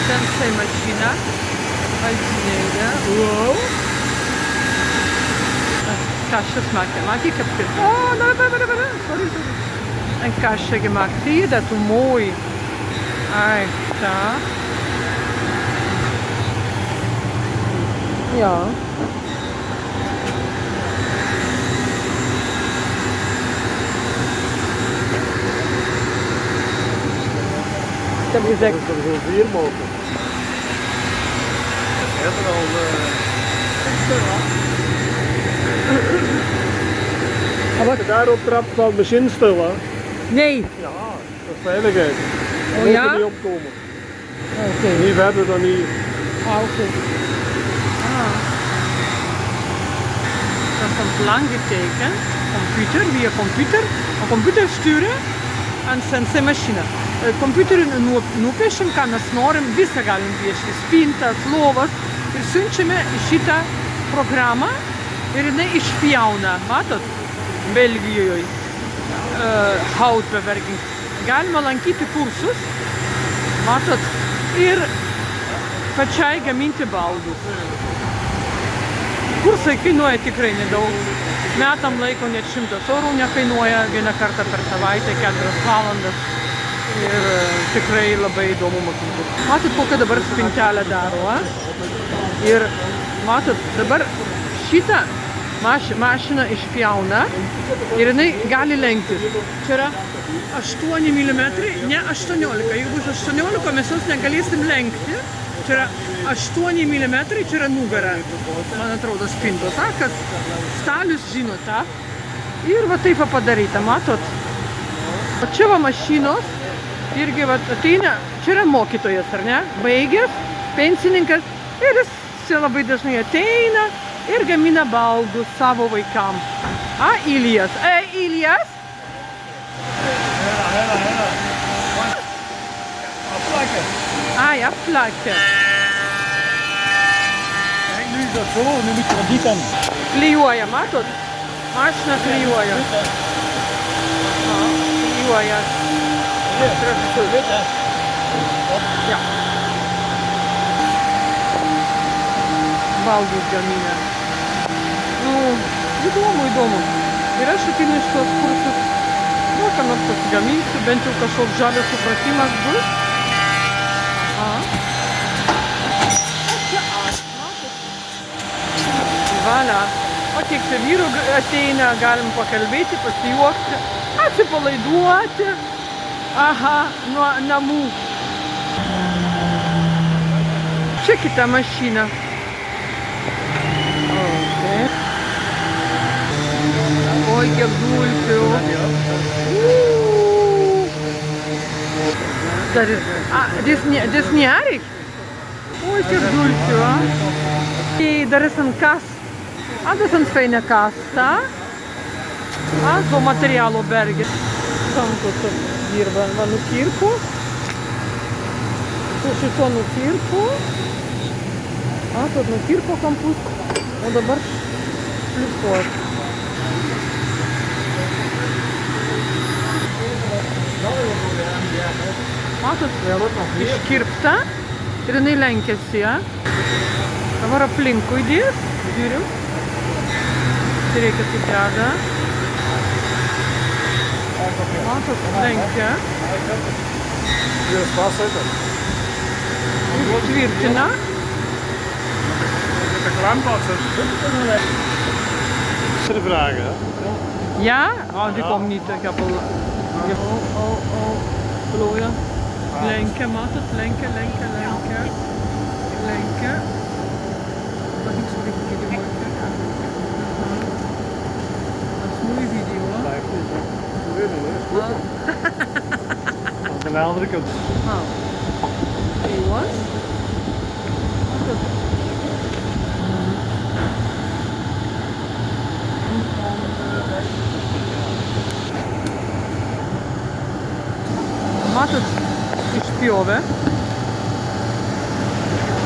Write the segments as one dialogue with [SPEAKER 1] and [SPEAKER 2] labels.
[SPEAKER 1] Sensei mašina. Važinėja. Wow. Kašas matematik yaptım. Sorry. En kaşa gemaakt. Zie je dat? Hoe mooi. Da. Ja. Ik heb gezegd.
[SPEAKER 2] Dat er zo 4 mogen. Je hebt er al als je daarop trapt, valt de machine stil, hè?
[SPEAKER 1] Nee.
[SPEAKER 2] Ja, dat is veiligheid.
[SPEAKER 1] Oh
[SPEAKER 2] Je
[SPEAKER 1] ja?
[SPEAKER 2] moet er niet opkomen.
[SPEAKER 1] Oké.
[SPEAKER 2] Niet verder dan hier.
[SPEAKER 1] Oké. Dat is een plan getekend. Computer, via computer. Een computer sturen aan Sensei mašina. Kompiuteriu nupiešim, ką mes norim, visą galim piešti. Spintas, lovas. Ir siunčiame į šitą programą ir jinai išpjauna. Matot? Belgijoje. Hautbewerking. Galima lankyti kursus. Matot? Ir pačiai gaminti baldus. Kursai kainuoja tikrai nedaug. Metam laiko net 100 eurų nekainuoja, vieną kartą per savaitę, 4 valandas. Ir tikrai labai įdomu mokytis. Matot, kokią dabar spintelę daro, a? Ir matot, dabar šitą mašiną išpjauna ir jinai gali lenktis. Čia yra 8 mm, ne 18. Jeigu bus 18, mes jos negalėsim lenkti. Čia yra 8 mm, čia yra nugara, man atrodo, spintos. Kas stalius žino tą. Ir va taip padaryta, matot. O čia va mašinos. Irgi va ateina, čia yra mokytojas, ar ne? Baigęs, pensininkas. Ir jis labai dažnai ateina ir gamina baldus savo vaikam. Ilijas. Ilijas? Afplakken.
[SPEAKER 2] Kijk, nu is dat zo, nu moet je op die kant.
[SPEAKER 1] Klijuoja, matot? Mašina klijuoja. Klijuoja. Ja. Baldus gamina. Įdomu. Ir aš ateinu iš tos kursus. Ką nors pasigaminsiu, bent jau kažkoks žalias supratimas bus. Čia aš, matot. Valia. O kiek čia vyrų ateina, galim pakalbėti, pasijuokti, atsipalaiduoti. Nuo namų. Čia kita mašina. Oi, kiek dulkių. Das nicht. Oi, kiek dulkių. Dar ist ein Kast. Das ist ein feiner Kast. So materialo bergis. Santos dirba, va nukirpo. Su šito nukirpo. Matot, nukirpo kampus. O dabar šlifuos. Matot, iškirpta ir jinai lenkiasi. Dabar aplinkui dės. Žiūrim. Tai reikia kaip deda. Matot, lenkia. Tvirtina.
[SPEAKER 2] Vragen, hè?
[SPEAKER 1] Ja? Die komt niet. Ik heb al... Plooien. Lenken, matot. Lenken. Mag ik zo even video maken? Dat is een mooie video, hoor.
[SPEAKER 2] Aan de andere kant.
[SPEAKER 1] He was. Matot, išpjovė.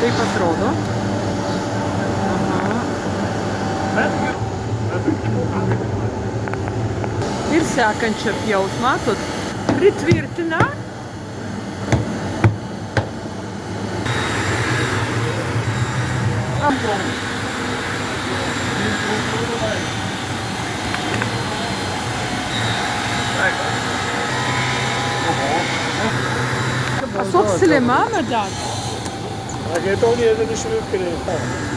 [SPEAKER 1] Taip atrodo. Ir sekančią pjaus, matot, pritvirtina. Een soort slimme met dat.
[SPEAKER 2] Hij geeft ook niet even de schroef erin.